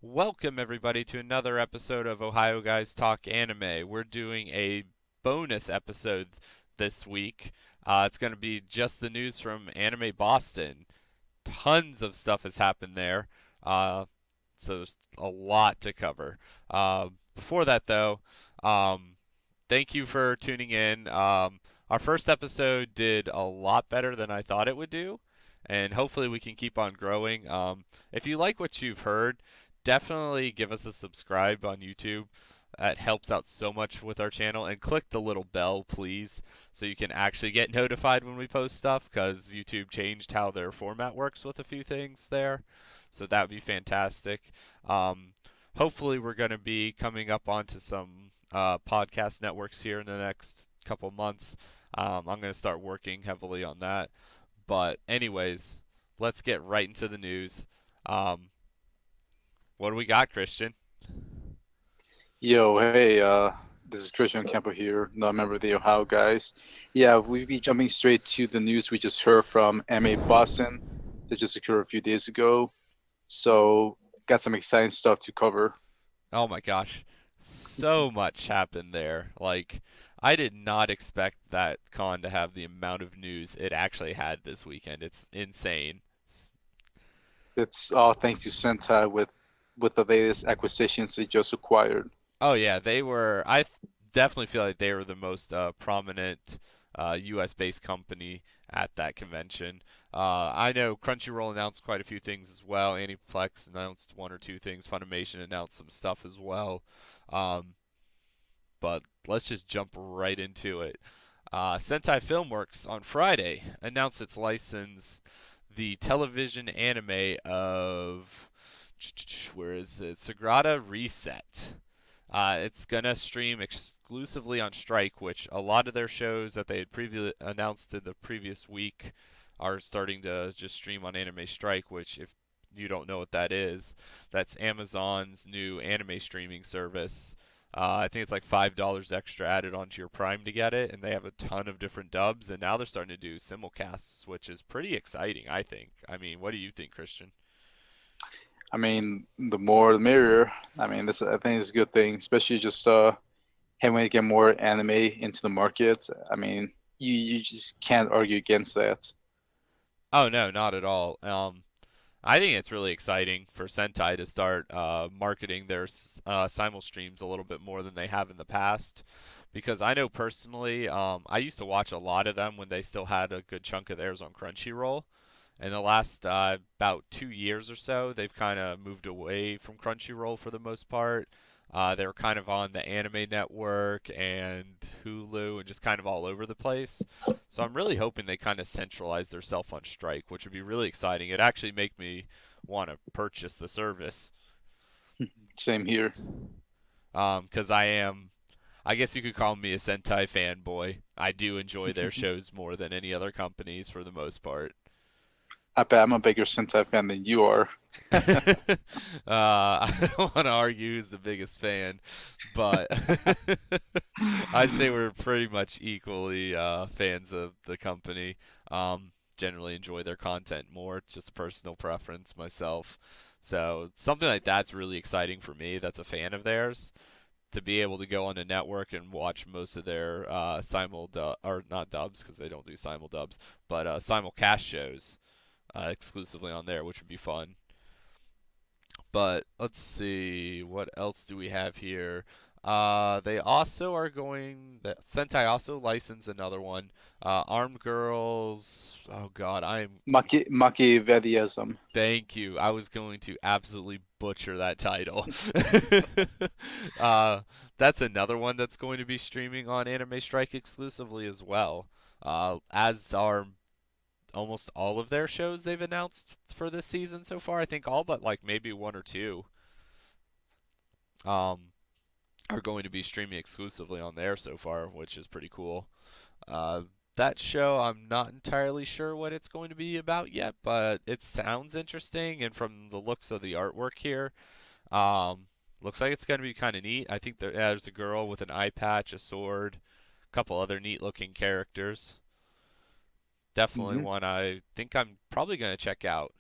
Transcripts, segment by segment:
Welcome, everybody, to another episode of Ohio Guys Talk Anime. We're doing a bonus episode this week. It's going to be just the news from Anime Boston. Tons of stuff has happened there, uh, so there's a lot to cover. Before that, though, um, thank you for tuning in. Our first episode did a lot better than I thought it would do, and hopefully we can keep on growing. If you like what you've heard, definitely give us a subscribe on YouTube. That helps out so much with our channel. And click the little bell, please, so you can actually get notified when we post stuff, because YouTube changed how their format works with a few things there. So that would be fantastic. Um, Hopefully, we're going to be coming up onto some podcast networks here in the next couple months. I'm going to start working heavily on that. But, anyways, let's get right into the news. Um, what do we got, Christian? Yo, hey, this is Christian Campo here, not a member of the Ohio guys. Yeah, we'll be jumping straight to the news we just heard from MA Boston that just occurred a few days ago. So, got some exciting stuff to cover. Oh my gosh. So much happened there. Like, I did not expect that con to have the amount of news it actually had this weekend. It's insane. It's all thanks to Sentai with the latest acquisitions they just acquired. Oh yeah, they were. Definitely feel like they were the most prominent U.S. based company at that convention. I know Crunchyroll announced quite a few things as well. Aniplex announced one or two things. Funimation announced some stuff as well. Um, but let's just jump right into it. Sentai Filmworks on Friday announced its license, the television anime of where is it? Sagrada Reset. It's gonna stream exclusively on Strike, which a lot of their shows that they had previously announced in the previous week are starting to just stream on Anime Strike. Which, if you don't know what that is, that's Amazon's new anime streaming service. I think it's like $5 extra added onto your Prime to get it, and they have a ton of different dubs. And now they're starting to do simulcasts, which is pretty exciting. I think. I mean, what do you think, Christian? I mean, the more the merrier. I mean, this I think it's a good thing, especially just having to get more anime into the market. I mean, you just can't argue against that. Oh no, not at all. I think it's really exciting for Sentai to start marketing their simul streams a little bit more than they have in the past. Because I know personally, I used to watch a lot of them when they still had a good chunk of theirs on Crunchyroll. In the last about 2 years or so, they've kind of moved away from Crunchyroll for the most part. They were kind of on the Anime Network and Hulu and just kind of all over the place. So I'm really hoping they kind of centralize their self on Strike, which would be really exciting. It actually make me want to purchase the service Same here. because I guess you could call me a Sentai fanboy. I do enjoy their shows more than any other companies for the most part. I bet I'm a bigger Sentai fan than you are. I don't want to argue who's the biggest fan, but I'd say we're pretty much equally fans of the company. Generally enjoy their content more. It's just a personal preference myself. So something like that's really exciting for me. That's a fan of theirs to be able to go on the network and watch most of their or not dubs because they don't do simul dubs, but simulcast shows exclusively on there, which would be fun. But let's see, what else do we have here? They also are going. Sentai also licensed another one. Armed Girls. Oh God, I am. Machiavellism. Thank you. I was going to absolutely butcher that title. uh, that's another one that's going to be streaming on Anime Strike exclusively as well. As are almost all of their shows they've announced for this season so far. I think all but like maybe one or two um, are going to be streaming exclusively on there so far, which is pretty cool. Uh, that show, I'm not entirely sure what it's going to be about yet, but it sounds interesting, and from the looks of the artwork here, um, looks like it's going to be kind of neat. I think there's a girl with an eye patch, a sword, a couple other neat looking characters. Definitely Hmm. one I think I'm probably going to check out.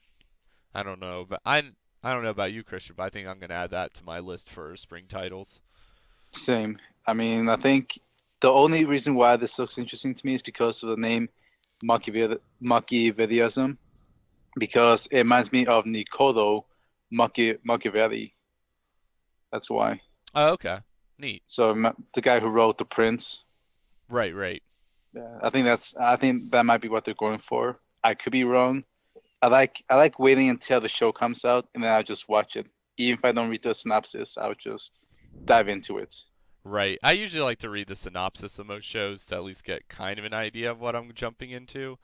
I don't know, but I I don't know about you, Christian, but I think I'm gonna add that to my list for spring titles. Same. I mean, I think the only reason why this looks interesting to me is because of the name Machiavellism, because it reminds me of Niccolo Machiavelli. That's why. Oh, okay, neat. So the guy who wrote The Prince. Right, right. Yeah, I think that might be what they're going for. I could be wrong. I like waiting until the show comes out and then I'll just watch it. Even if I don't read the synopsis, I'll just dive into it. Right. I usually like to read the synopsis of most shows to at least get kind of an idea of what I'm jumping into.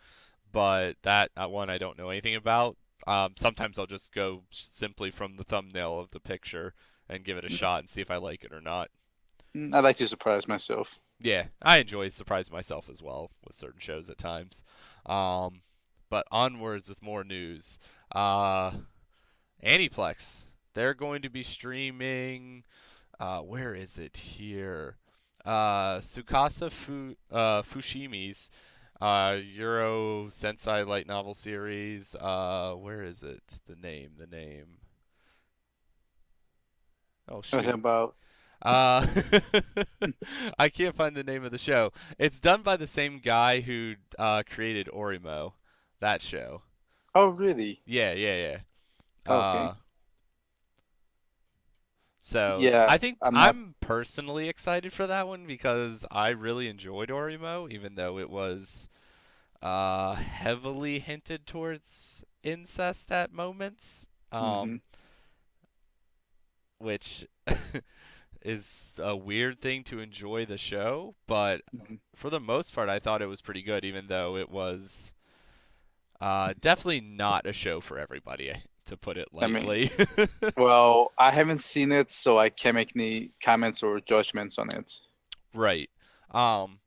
But that one I don't know anything about. Sometimes I'll just go simply from the thumbnail of the picture and give it a shot and see if I like it or not. I like to surprise myself. Yeah, I enjoy surprising myself as well with certain shows at times. Um, but onwards with more news. Uh, Aniplex, they're going to be streaming. Where is it here? Fushimi's Euro Sensei light novel series. Where is it? The name. The name. Oh Nothing shoot. about. Uh, I can't find the name of the show. It's done by the same guy who created Orimo, that show. Oh, really? Yeah, yeah, yeah. Okay. So Yeah, I think I'm not. I'm personally excited for that one because I really enjoyed Orimo, even though it was heavily hinted towards incest at moments, Hmm. which is a weird thing to enjoy the show, but Hmm. for the most part, I thought it was pretty good, even though it was definitely not a show for everybody, to put it I mean, lightly. well, I haven't seen it, so I can't make any comments or judgments on it. Right. Um,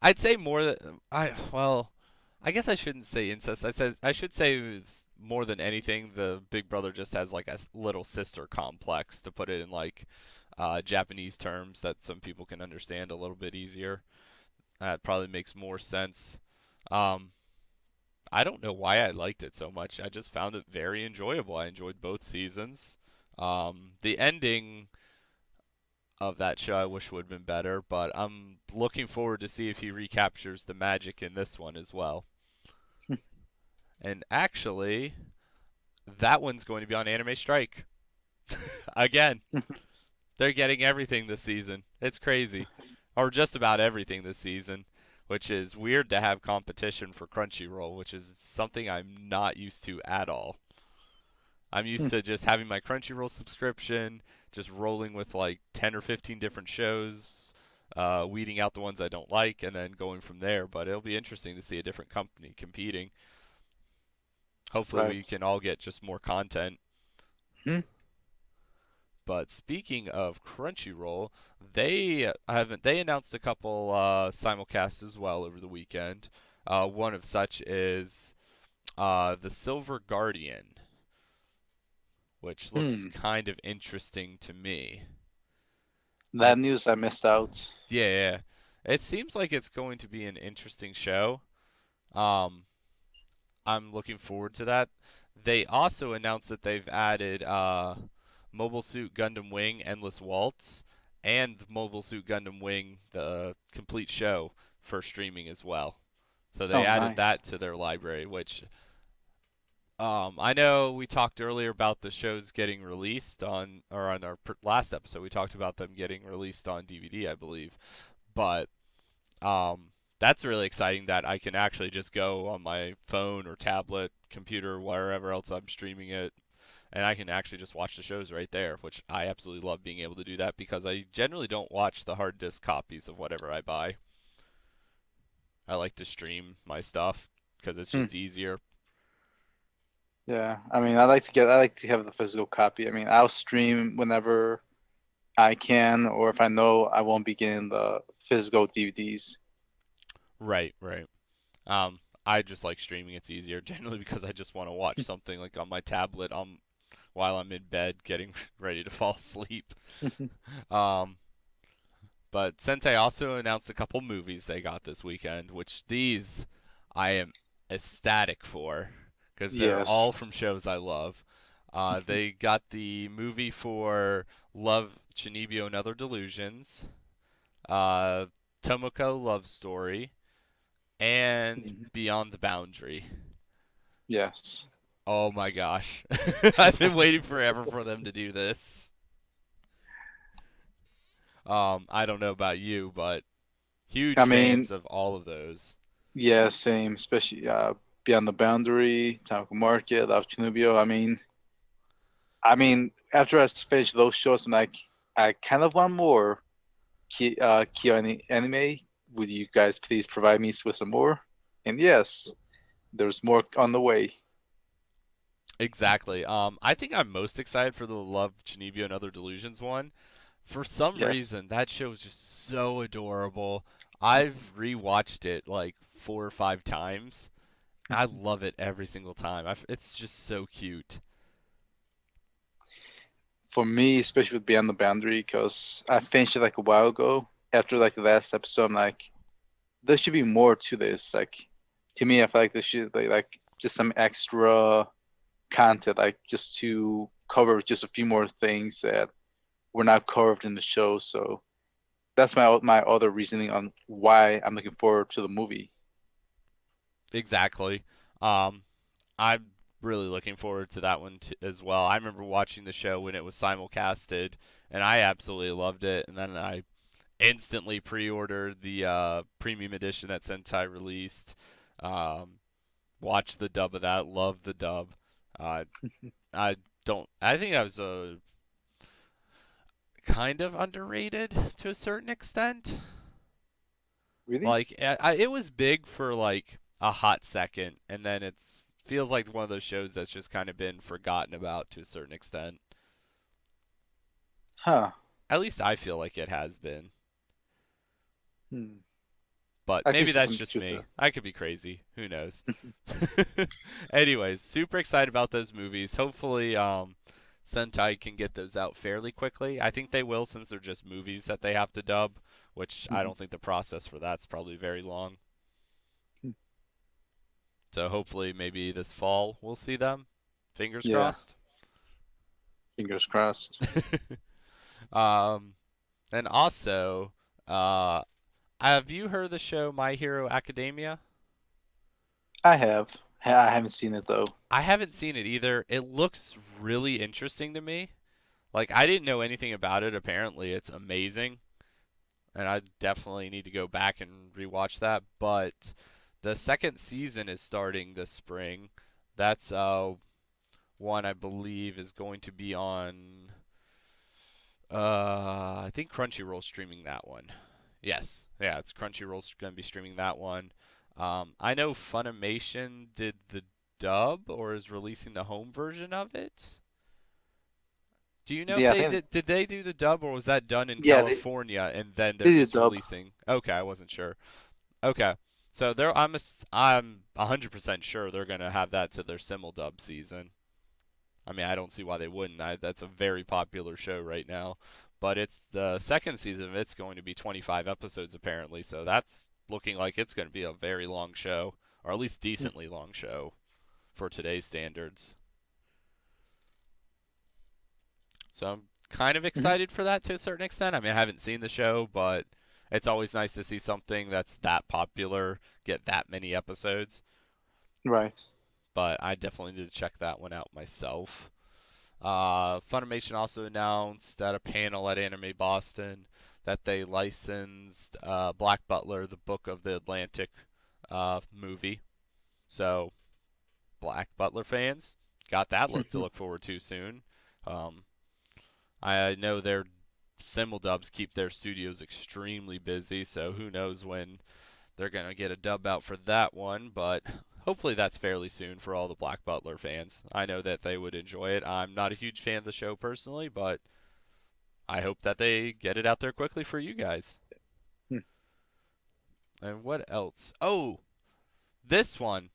I'd say more than I guess I shouldn't say incest. I should say it's more than anything, the big brother just has like a little sister complex, to put it in like Japanese terms that some people can understand a little bit easier. That probably makes more sense. Um, I don't know why I liked it so much. I just found it very enjoyable. I enjoyed both seasons. The ending of that show I wish would have been better, but I'm looking forward to see if he recaptures the magic in this one as well. And actually, that one's going to be on Anime Strike again. They're getting everything this season. It's crazy, or just about everything this season, which is weird to have competition for Crunchyroll, which is something I'm not used to at all. I'm used to just having my Crunchyroll subscription, just rolling with like 10 or 15 different shows, weeding out the ones I don't like, and then going from there. But it'll be interesting to see a different company competing. Hopefully, we Right. can all get just more content. Hmm. But speaking of Crunchyroll, they announced a couple simulcasts as well over the weekend. One of such is the Silver Guardian, which looks Hmm. kind of interesting to me. I That news I missed out. Yeah, yeah. It seems like it's going to be an interesting show. Um, I'm looking forward to that. They also announced that they've added Mobile Suit Gundam Wing Endless Waltz and Mobile Suit Gundam Wing the complete show for streaming as well. So they Oh, added nice. that to their library, which I know we talked earlier about the shows getting released on, or on our last episode, we talked about them getting released on DVD, I believe. But um, that's really exciting that I can actually just go on my phone or tablet, computer, wherever else I'm streaming it, and I can actually just watch the shows right there, which I absolutely love being able to do that because I generally don't watch the hard disk copies of whatever I buy. I like to stream my stuff because it's Hmm. just easier. Yeah, I mean, I like to have the physical copy. I mean, I'll stream whenever I can, or if I know I won't be getting the physical DVDs. Right, right. I just like streaming. It's easier generally because I just want to watch something like on my tablet while I'm in bed getting ready to fall asleep. Um, But Sensei also announced a couple movies they got this weekend, which these I am ecstatic for because they're Yes. all from shows I love. They got the movie for Love, Chinibyo, and Other Delusions, uh, Tomoko Love Story, and Mhm. Beyond the Boundary. Yes. Oh my gosh. I've been waiting forever for them to do this. I don't know about you, but huge I mean, fans of all of those. yeah, same. Especially Beyond the Boundary, Taco Market, Love Chinubio. After I finish those shows, I'm like, I kind of want more Kyo anime. Would you guys please provide me with some more? And yes, there's more on the way. Exactly. I think I'm most excited for the Love, Chinibyo, and Other Delusions one. For some Yes. reason, that show is just so adorable. I've rewatched it like 4 or 5 times. I love it every single time. It's just so cute. For me, especially with Beyond the Boundary, because I finished it like a while ago. After like the last episode, I'm like, there should be more to this. Like, to me, I feel like there should like just some extra content, like just to cover just a few more things that were not covered in the show. So that's my other reasoning on why I'm looking forward to the movie. Exactly. Um, I'm really looking forward to that one as well. I remember watching the show when it was simulcasted, and I absolutely loved it. And then I instantly pre-ordered the premium edition that Sentai released. Um, watched the dub of that. Loved the dub. Uh, I don't. I think that was a kind of underrated to a certain extent. Really? Like it was big for like a hot second, and then it's feels like one of those shows that's just kind of been forgotten about to a certain extent. Huh. At least I feel like it has been. Hmm. But I can maybe see that's some just truth to me. that. I could be crazy. Who knows? Anyways, super excited about those movies. Hopefully, Sentai can get those out fairly quickly. I think they will since they're just movies that they have to dub, which I Mhm. don't think the process for that's probably very long. So hopefully, maybe this fall we'll see them. Fingers Yeah, crossed. fingers crossed. um, and also, uh, have you heard the show My Hero Academia? I have. I haven't seen it though. I haven't seen it either. It looks really interesting to me. Like I didn't know anything about it. Apparently, it's amazing, and I definitely need to go back and rewatch that. But the second season is starting this spring. That's one I believe is going to be on. I think Crunchyroll's streaming that one. Yes, yeah, it's Crunchyroll's going to be streaming that one. I know Funimation did the dub or is releasing the home version of it. Do you know if Yeah, I they think. did they do the dub or was that done in Yeah, California and then they're they did just dub. releasing? Okay, I wasn't sure. Okay. So I'm 100% sure they're going to have that to their simul dub season. I mean, I don't see why they wouldn't. That's a very popular show right now. But it's the second season of it's going to be 25 episodes apparently. So that's looking like it's going to be a very long show or at least decently long show for today's standards. So I'm kind of Mhm. excited for that to a certain extent. I mean, I haven't seen the show, but it's always nice to see something that's that popular get that many episodes. Right. But I definitely need to check that one out myself. Funimation also announced at a panel at Anime Boston that they licensed Black Butler, the Book of the Atlantic movie. So, Black Butler fans got that look to look forward to soon. Um, I know their simuldubs keep their studios extremely busy, so who knows when they're going to get a dub out for that one, but hopefully that's fairly soon for all the Black Butler fans. I know that they would enjoy it. I'm not a huge fan of the show personally, but I hope that they get it out there quickly for you guys. And what else? Oh, this one.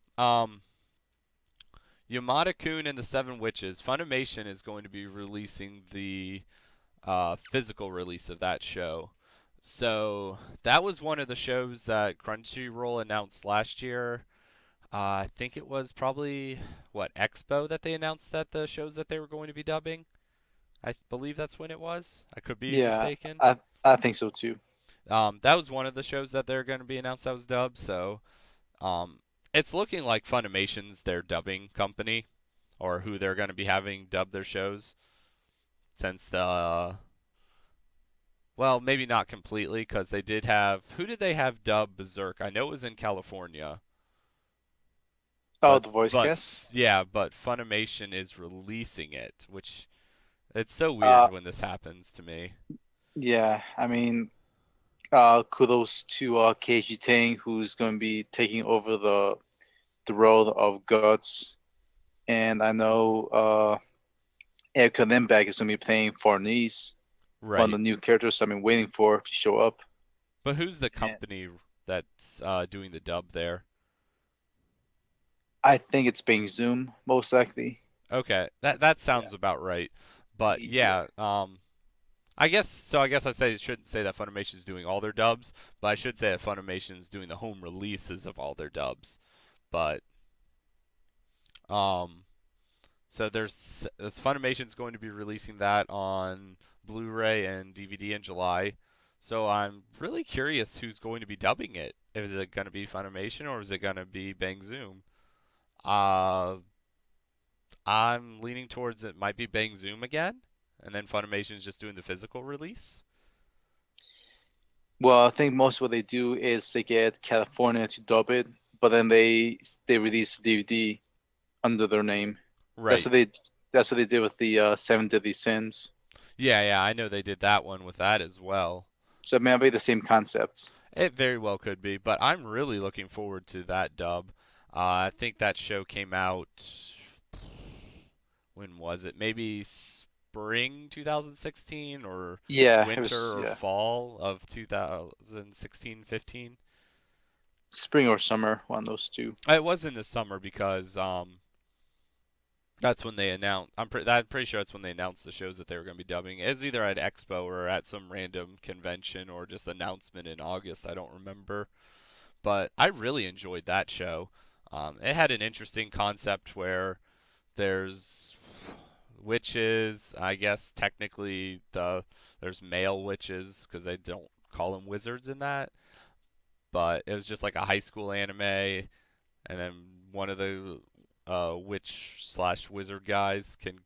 Yamada-kun and the Seven Witches. Funimation is going to be releasing the physical release of that show. So that was one of the shows that Crunchyroll announced last year. I think it was probably what Expo that they announced that the shows that they were going to be dubbing. I believe that's when it was. I could be Yeah, mistaken. I think so too. That was one of the shows that they're going to be announced that was dubbed. So um, it's looking like Funimation's their dubbing company, or who they're going to be having dub their shows. Since the well, maybe not completely, because they did have who did they have dub Berserk? I know it was in California, Oh, the voice but cast. yeah, but Funimation is releasing it, which it's so weird Uh, when this happens to me. yeah. I mean, kudos to Keiji Tang, who's going to be taking over the role of Guts, and I know Erica Lindbergh is going to be playing Farnese, one of Right. the new characters I've been waiting for to show up. But who's the And company that's doing the dub there? I think it's being Zoom, most likely. Okay, that Yeah. sounds about right. But Yeah. yeah, I guess so. I guess I say shouldn't say that Funimation's doing all their dubs, but I should say that Funimation's doing the home releases of all their dubs. But um, so there's this Funimation's going to be releasing that on Blu-ray and DVD in July. So I'm really curious who's going to be dubbing it. Is it going to be Funimation or is it going to be Bang Zoom? Uh, I'm leaning towards it might be Bang Zoom again, and then Funimation's just doing the physical release. Well, I think most of what they do is they get California to dub it, but then they release the DVD under their name. That's Right. what they that's what they did with the Seven Deadly Sins. Yeah, yeah, I know they did that one with that as well. So it may be the same concept. It very well could be, but I'm really looking forward to that dub. I think that show came out. When was it? Maybe spring 2016 or Yeah, it winter was or yeah, fall of 2016-15. spring or summer, one of those two. It was in the summer because that's when they announced. I'm pretty sure that's when they announced the shows that they were going to be dubbing. It was either at Expo or at some random convention or just announcement in August. I don't remember, but I really enjoyed that show. It had an interesting concept where there's witches. I guess technically there's male witches because they don't call them wizards in that, but it was just like a high school anime, and then one of the witch slash wizard guys can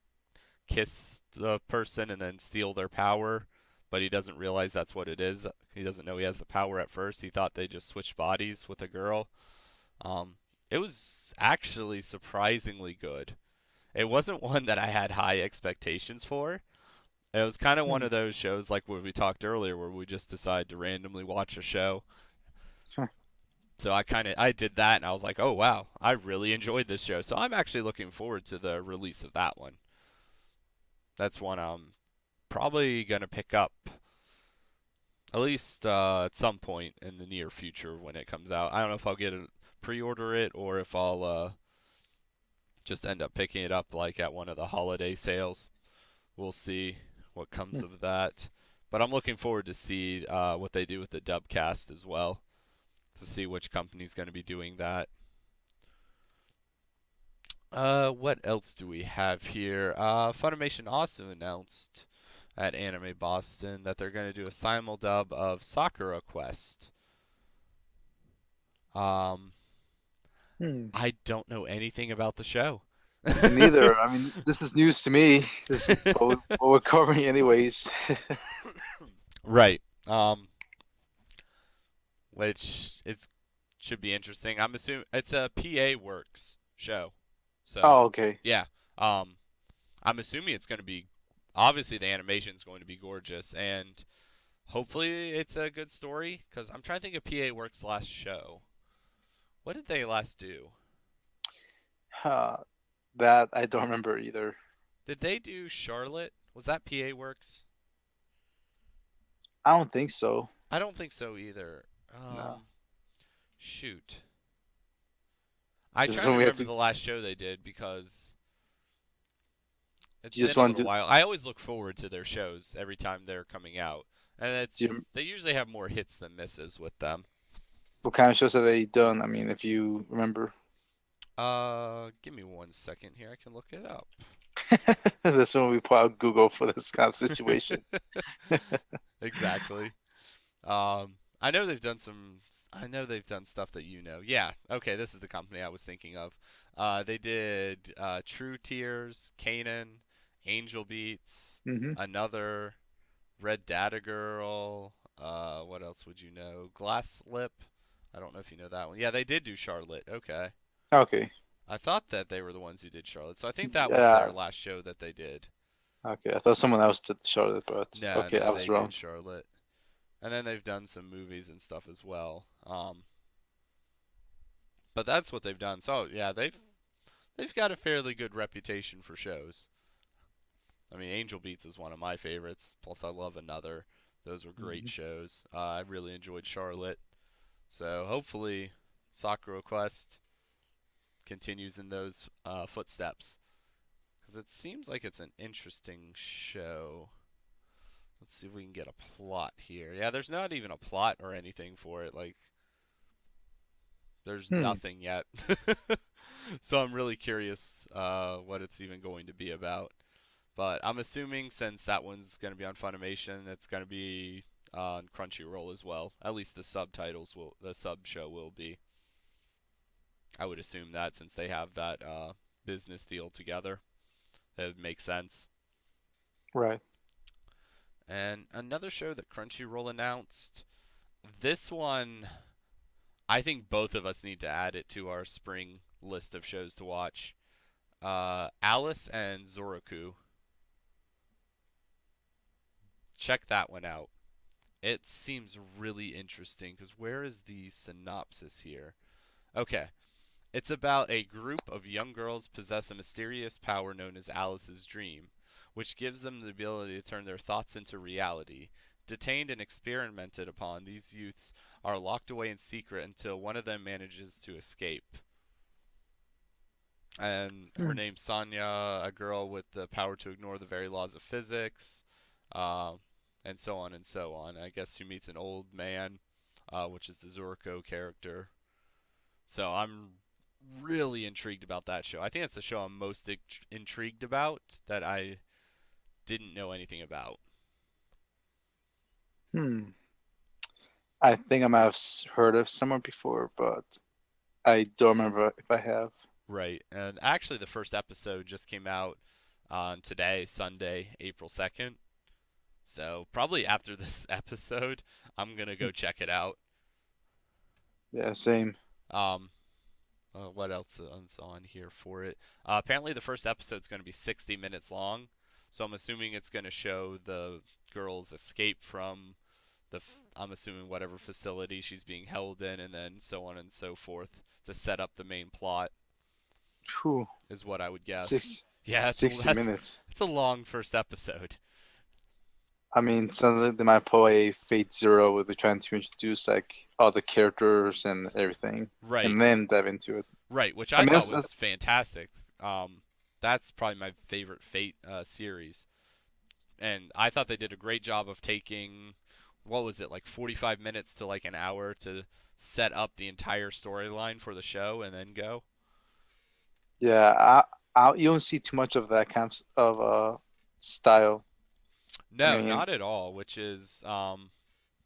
kiss the person and then steal their power, but he doesn't realize that's what it is. He doesn't know he has the power at first. He thought they just switched bodies with a girl. Um, it was actually surprisingly good. It wasn't one that I had high expectations for. It was kind of one Hmm. of those shows like what we talked earlier where we just decide to randomly watch a show. Huh. So I did that and I was like, "Oh wow, I really enjoyed this show." So I'm actually looking forward to the release of that one. That's one I'm probably going to pick up at least at some point in the near future when it comes out. I don't know if I'll get a pre-order it or if I'll just end up picking it up like at one of the holiday sales. We'll see what comes Hmm. of that. But I'm looking forward to see what they do with the dubcast as well, to see which company's going to be doing that. What else do we have here? Funimation also announced at Anime Boston that they're going to do a simuldub of Sakura Quest. Um, Hmm. I don't know anything about the show. Me neither. I mean, this is news to me. This is what we're covering anyways. Right. Which it's should be interesting. I'm assuming it's a PA Works show. Oh, So, okay. yeah. Um I'm assuming it's going to be obviously the animation's going to be gorgeous and hopefully it's a good story cuz I'm trying to think of PA Works last show. What did they last do? Uh, that I don't remember either. Did they do Charlotte? Was that PA Works? I don't think so. I don't think so either. No. Shoot. I This is try to when we have remember to. the last show they did because it's You just been a want little to. while. I always look forward to their shows every time they're coming out, and Do it's you, they usually have more hits than misses with them. what kind of shows have they done? I mean, if you remember. Give me 1 second here. I can look it up. That's when we pull out Google for this kind of situation. Exactly. I know they've done some. I know they've done stuff that you know. Yeah. Okay. This is the company I was thinking of. They did True Tears, Kanan, Angel Beats, Hmm. another Red Data Girl. What else would you know? Glass Lip. I don't know if you know that one. Yeah, they did do Charlotte. Okay. Okay. I thought that they were the ones who did Charlotte, so I think that was their Yeah. last show that they did. Okay. I thought someone else did Charlotte, but No, okay, I no, was they did wrong. Charlotte, and then they've done some movies and stuff as well. But that's what they've done. So yeah, they've got a fairly good reputation for shows. I mean, Angel Beats is one of my favorites. Plus, I love Another. Those were great Hmm. shows. I really enjoyed Charlotte. So hopefully, Sakura Quest continues in those footsteps because it seems like it's an interesting show. Let's see if we can get a plot here. Yeah, there's not even a plot or anything for it. Like, there's Hmm. nothing yet. So I'm really curious what it's even going to be about. But I'm assuming since that one's going to be on Funimation, it's going to be on Crunchyroll as well. At least the sub show will be. I would assume that since they have that business deal together, it makes sense. Right. And another show that Crunchyroll announced. This one, I think both of us need to add it to our spring list of shows to watch. Alice and Zoroku. Check that one out. It seems really interesting because where is the synopsis here? Okay, it's about a group of young girls possess a mysterious power known as Alice's Dream, which gives them the ability to turn their thoughts into reality. Detained and experimented upon, these youths are locked away in secret until one of them manages to escape. And her Hmm. name's Sonya, a girl with the power to ignore the very laws of physics, uh, and so on and so on. I guess she meets an old man, which is the Zorko character. So I'm really intrigued about that show. I think that's the show I'm most intrigued about that I didn't know anything about. Hmm. I think I might have heard of someone before, but I don't remember if I have. Right, and actually, the first episode just came out on today, Sunday, April 2nd. So probably after this episode, I'm gonna Hmm. go check it out. Yeah, same. Um, what else is on here for it? Apparently, the first episode's going to be 60 minutes long, so I'm assuming it's going to show the girl's escape from I'm assuming whatever facility she's being held in, and then so on and so forth to set up the main plot Whew. is what I would guess. Six, Yeah, 60 minutes. that's a long first episode. I mean, sounds like they might pull a Fate Zero where they're trying to introduce like all the characters and everything, Right, and then dive into it. right, which I I mean, thought that's was fantastic. That's probably my favorite Fate series, and I thought they did a great job of taking what was it like 45 minutes to like an hour to set up the entire storyline for the show and then go. yeah. You don't see too much of that kind of style. I No, mean, not at all. Which is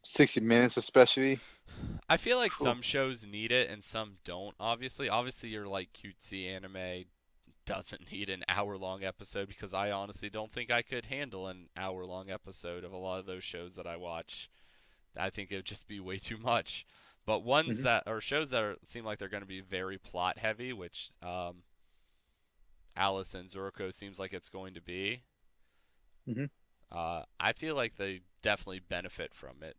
60 minutes especially. I feel like Whew. some shows need it and some don't. Obviously, your like cutesy anime doesn't need an hour-long episode because I honestly don't think I could handle an hour-long episode of a lot of those shows that I watch. I think it would just be way too much. But ones Hmm. that or shows that seem like they're going to be very plot heavy, which Alice and Zorko seems like it's going to be. Hmm. I feel like they definitely benefit from it,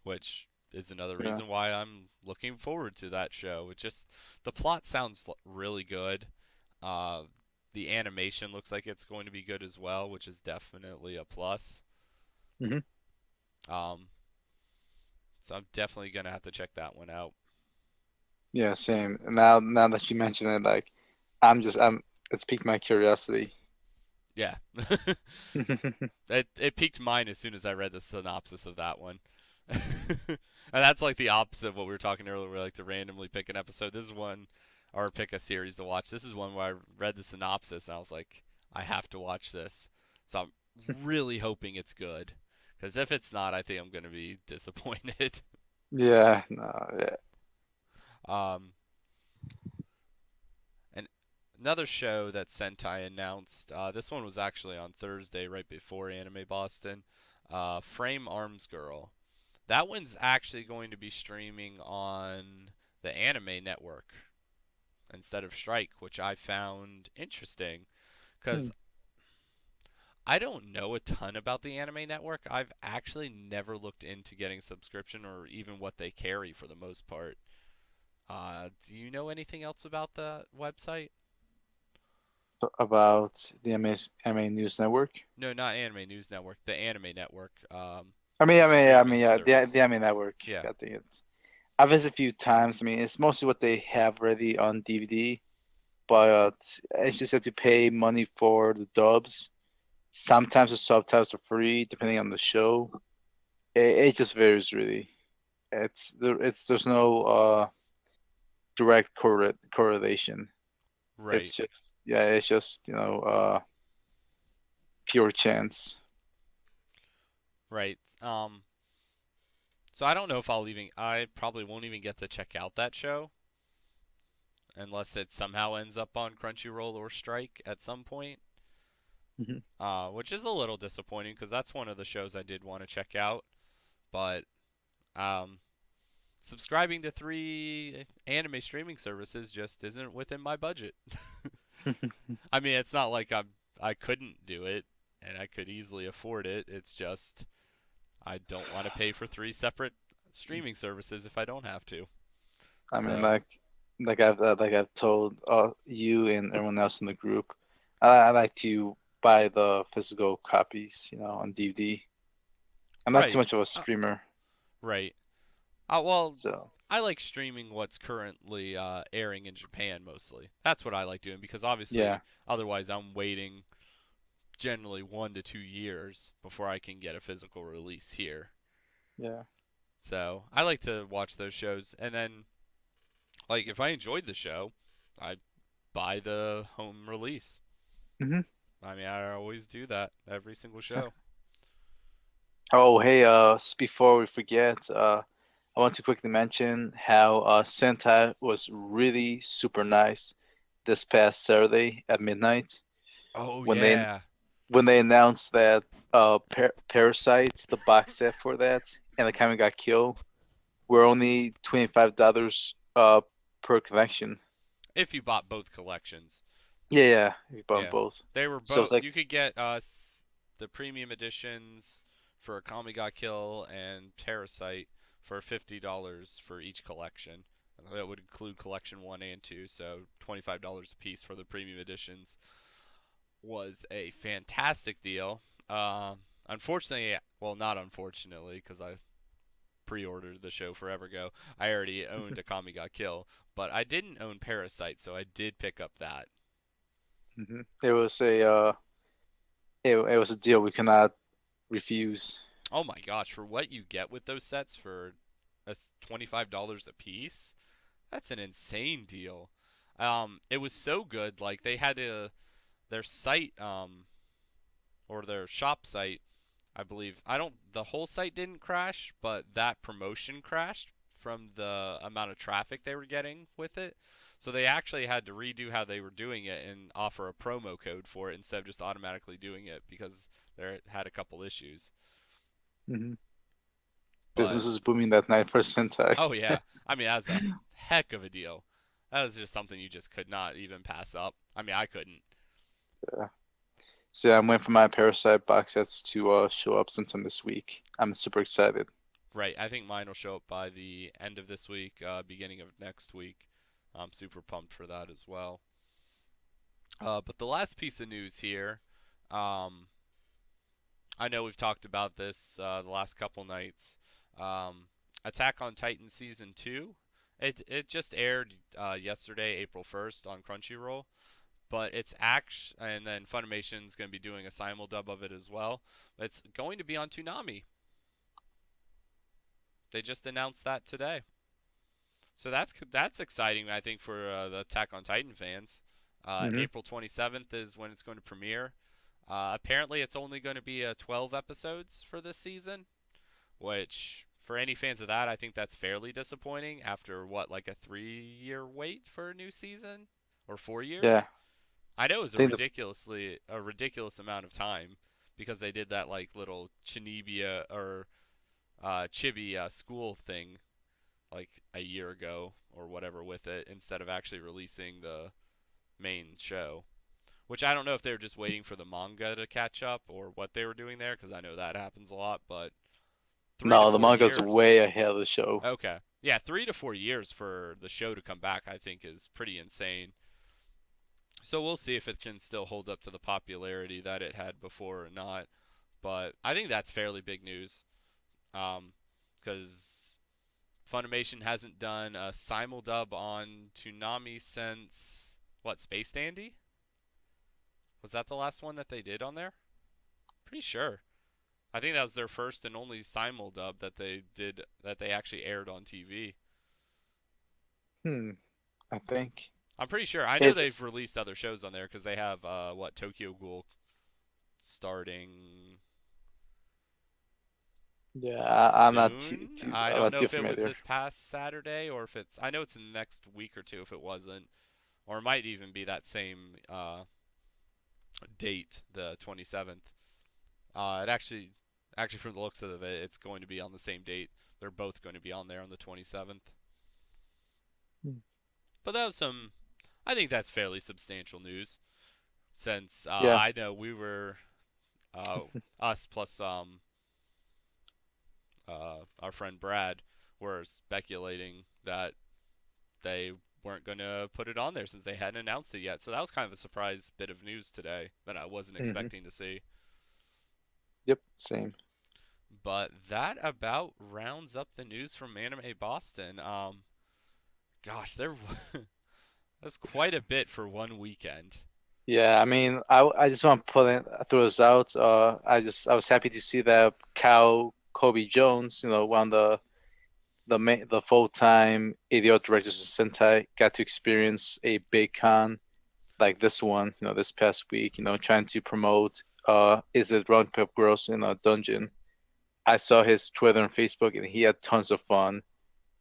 which is another Yeah. reason why I'm looking forward to that show. It just the plot sounds really good. Uh, the animation looks like it's going to be good as well, which is definitely a plus. Hmm. Um, so I'm definitely gonna have to check that one out. Yeah, same. Now that you mention it, like, I'm. It's piqued my curiosity. Yeah, it piqued mine as soon as I read the synopsis of that one. And that's like the opposite of what we were talking earlier. We like to randomly pick an episode. This is one, or pick a series to watch. This is one where I read the synopsis and I was like, I have to watch this. So I'm really hoping it's good. Because if it's not, I think I'm going to be disappointed. Yeah, no, yeah. um, and another show that Sentai announced. This one was actually on Thursday, right before Anime Boston. Frame Arms Girl. That one's actually going to be streaming on the Anime Network instead of Strike, which I found interesting because Hmm. I don't know a ton about the Anime Network. I've actually never looked into getting a subscription or even what they carry for the most part. Do you know anything else about the website? About the MA News Network. No, not Anime News Network. The Anime Network, I the mean, yeah, streaming yeah, service. the MA Network. Yeah, God dang it. I've visited a few times. I mean, it's mostly what they have ready on DVD, but it's just have to pay money for the dubs. Sometimes the subtitles are free, depending on the show. It just varies really. It's there's no direct correlation. right, It's just yeah, it's just pure chance. right. So I don't know if I'll even. I probably won't even get to check out that show unless it somehow ends up on Crunchyroll or Strike at some point. Hmm. Which is a little disappointing because that's one of the shows I did want to check out. But um, subscribing to three anime streaming services just isn't within my budget. I mean, it's not like I couldn't do it and I could easily afford it. It's just I don't want to pay for three separate streaming services if I don't have to. I mean, So like I've told you and everyone else in the group, I like to buy the physical copies, on DVD. I'm not too right, much of a uh, streamer, right. Well, so I like streaming what's currently airing in Japan mostly. That's what I like doing because yeah, obviously, otherwise, I'm waiting generally 1 to 2 years before I can get a physical release here. yeah. So I like to watch those shows, and then like if I enjoyed the show, I buy the home release. Hmm. I mean, I always do that every single show. Oh, hey, before we forget, I want to quickly mention how Sentai was really super nice this past Saturday at midnight Oh when they yeah. when they announced that Parasite, the box set for that, and the Kami got killed were only $25 per connection. If you bought both collections. Yeah, yeah, we bought Yeah, both. they were So it's both. like, You could get the premium editions for Kami Got Kill and Parasite for $50 for each collection. That would include collection 1 and 2, so $25 a piece for the premium editions was a fantastic deal. Unfortunately, well, not unfortunately, because I pre-ordered the show forever ago. I already owned a Kami Got Kill, but I didn't own Parasite, so I did pick up that. it was it was a deal we cannot refuse. Oh my gosh, for what you get with those sets for $25 a piece, that's an insane deal. It was so good. Like they had their site, or their shop site, I believe. I don't. The whole site didn't crash, but that promotion crashed from the amount of traffic they were getting with it. So they actually had to redo how they were doing it and offer a promo code for it instead of just automatically doing it because they had a couple issues. Hmm. But Business was booming that night for Sentai. oh yeah, I mean that's a heck of a deal. That was just something you just could not even pass up. I mean I couldn't. Yeah. So yeah, I'm waiting for my Parasite box sets to show up sometime this week. I'm super excited. Right, I think mine will show up by the end of this week, beginning of next week. I'm super pumped for that as well. But the last piece of news here, um, I know we've talked about this the last couple nights. Um, Attack on Titan season 2. It just aired yesterday, April 1st on Crunchyroll. But it's act and then Funimation's going to be doing a simul dub of it as well. It's going to be on Toonami. They just announced that today. So that's exciting, I think, for the Attack on Titan fans. Hmm. April 27th is when it's going to premiere. Apparently, it's only going to be 12 episodes for this season, which for any fans of that, I think that's fairly disappointing after what, like a 3 year wait for a new season or 4 years. Yeah, I know it was I think the a ridiculous amount of time because they did that like little Chinibia or Chibi school thing like a year ago or whatever with it instead of actually releasing the main show. Which I don't know if they were just waiting for the manga to catch up or what they were doing there because I know that happens a lot. But three to no, the four manga's years. way ahead of the show. Okay, yeah, 3 to 4 years for the show to come back, I think, is pretty insane. So we'll see if it can still hold up to the popularity that it had before or not. But I think that's fairly big news because Funimation hasn't done a simuldub on Toonami since what, Space Dandy? Was that the last one that they did on there? Pretty sure. I think that was their first and only simuldub that they did that they actually aired on TV. Hmm. I think I'm pretty sure. I know they've it's released other shows on there because they have what, Tokyo Ghoul starting yeah. I'm not soon. I I'm don't not know too if it was familiar. this past Saturday or if it's. I know it's in the next week or two if it wasn't, or it might even be that same date, the 27th. It actually from the looks of it, it's going to be on the same date. They're both going to be on there on the 27th. Hmm. But that was some. I think that's fairly substantial news since Yeah. I know we were uh, us plus our friend Brad were speculating that they weren't going to put it on there since they hadn't announced it yet. So that was kind of a surprise bit of news today that I wasn't Hmm. expecting to see. Yep. Same. But that about rounds up the news from Anime Boston. Gosh, there that's quite a bit for one weekend. Yeah, I mean, I just want to put in throw this out. I was happy to see that Cal Kobe Jones, one of the full-time ADR directors of Sentai, got to experience a big con like this one, this past week, trying to promote Is It Wrong to Put Girls in a Dungeon. I saw his Twitter and Facebook, and he had tons of fun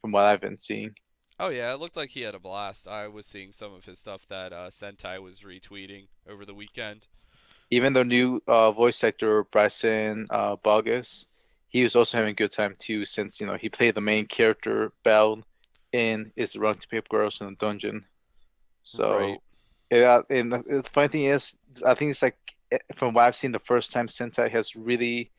from what I've been seeing. Oh yeah, it looked like he had a blast. I was seeing some of his stuff that Sentai was retweeting over the weekend. Even the new voice actor Bryson Bogus, he was also having a good time too, since he played the main character Belle in Is It Wrong to Pick Up Girls in a Dungeon. Right. So, yeah, and the funny thing is, I think it's like from what I've seen, the first time Sentai has really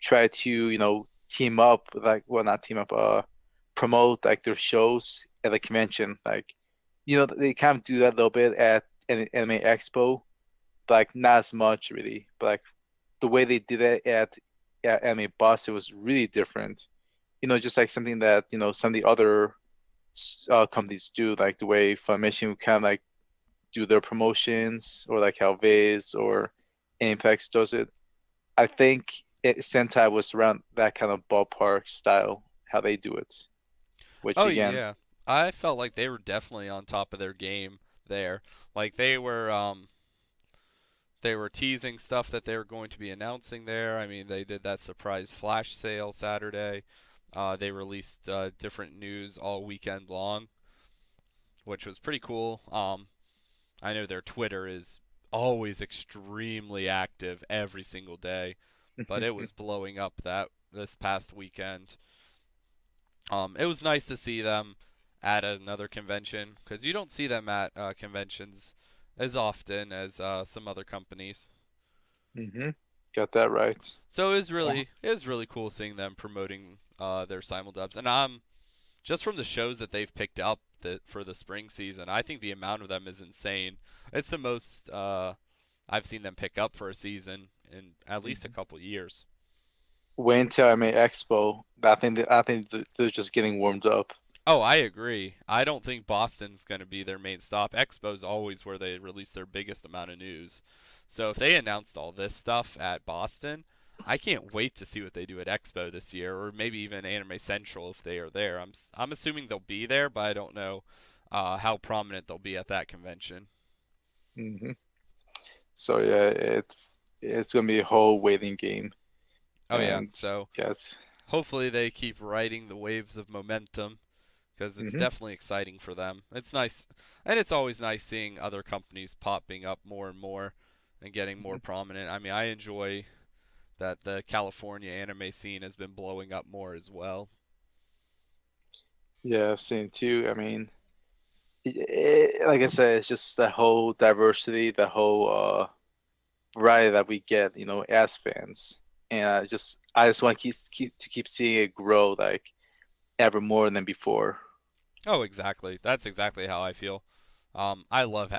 tried to team up, like, well, not team up, promote like their shows at the convention, like they kind of do that a little bit at an Anime Expo, but like not as much really. But like the way they did it at Anime Boston was really different. Just like something that some of the other companies do, like the way Funimation would kind of like do their promotions, or like how Viz or Apex does it. I think Sentai was around that kind of ballpark style, how they do it. Which Oh again, yeah. I felt like they were definitely on top of their game there. Like they were teasing stuff that they were going to be announcing there. I mean, they did that surprise flash sale Saturday. They released different news all weekend long, which was pretty cool. I know their Twitter is always extremely active every single day, but it was blowing up that this past weekend. It was nice to see them at another convention because you don't see them at conventions as often as some other companies. hmm got that right. So Yeah. it was really cool seeing them promoting their simuldubs, and just from the shows that they've picked up for the spring season, I think the amount of them is insane. It's the most I've seen them pick up for a season in at least a Mhm. couple years. Wait until I make Expo. I think they're just getting warmed up. Oh, I agree. I don't think Boston's going to be their main stop. Expo's always where they release their biggest amount of news. So if they announced all this stuff at Boston, I can't wait to see what they do at Expo this year, or maybe even Anime Central if they are there. I'm assuming they'll be there, but I don't know how prominent they'll be at that convention. Hmm. So yeah, it's gonna be a whole waiting game, Oh yeah, and so yes. hopefully they keep riding the waves of momentum because it's Hmm. definitely exciting for them. It's nice, and it's always nice seeing other companies popping up more and more and getting more prominent. I mean, I enjoy that the California anime scene has been blowing up more as well. Yeah, I've seen too. I mean, like I said, it's just the whole diversity, the whole variety that we get, as fans, and I just want to keep seeing it grow like ever more than before. Oh, exactly. That's exactly how I feel. I love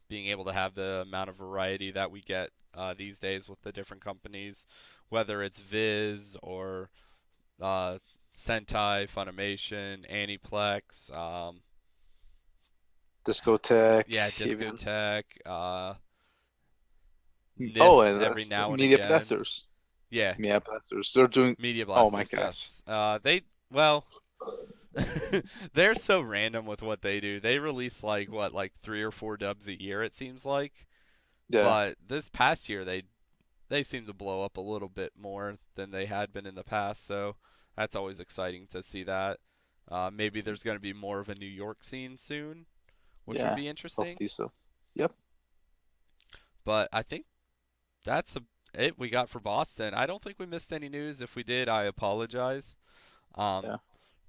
being able to have the amount of variety that we get these days with the different companies, whether it's Viz or uh, Sentai, Funimation, Aniplex, yeah, Discotheque, even. Discotech, Oh, NIS and every now and Media again. Blasters. Yeah, Media Blasters. They're doing. Media Oh my Blasters, gosh. yes. Well, they're so random with what they do. They release like what, like 3 or 4 dubs a year, it seems like. Yeah, But this past year, they seem to blow up a little bit more than they had been in the past. So that's always exciting to see that. Maybe there's going to be more of a New York scene soon, which would yeah. be interesting. Hopefully so. Yep. But I think that's it we got for Boston. I don't think we missed any news. If we did, I apologize. Um, Yeah.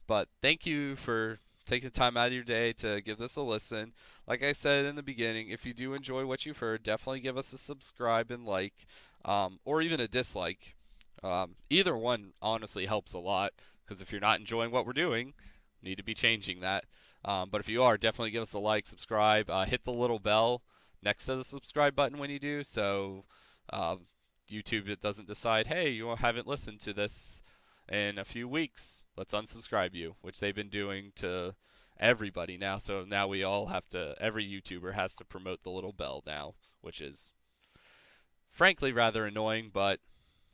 But thank you for taking time out of your day to give this a listen. Like I said in the beginning, if you do enjoy what you've heard, definitely give us a subscribe and like, or even a dislike. Either one honestly helps a lot because if you're not enjoying what we're doing, we need to be changing that. But if you are, definitely give us a like, subscribe, hit the little bell next to the subscribe button when you do, so uh, YouTube it doesn't decide, hey, you haven't listened to this in a few weeks. Let's unsubscribe you, which they've been doing to everybody now. So now we all have to, every YouTuber has to promote the little bell now, which is frankly rather annoying, but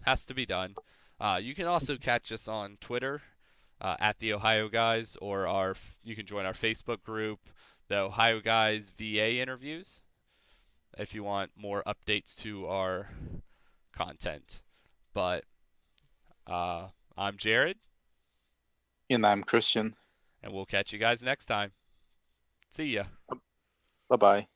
has to be done. You can also catch us on Twitter at the Ohio Guys, or you can join our Facebook group, the Ohio Guys VA interviews, if you want more updates to our content. But I'm Jared, And I'm Christian. and we'll catch you guys next time. See ya. Bye bye.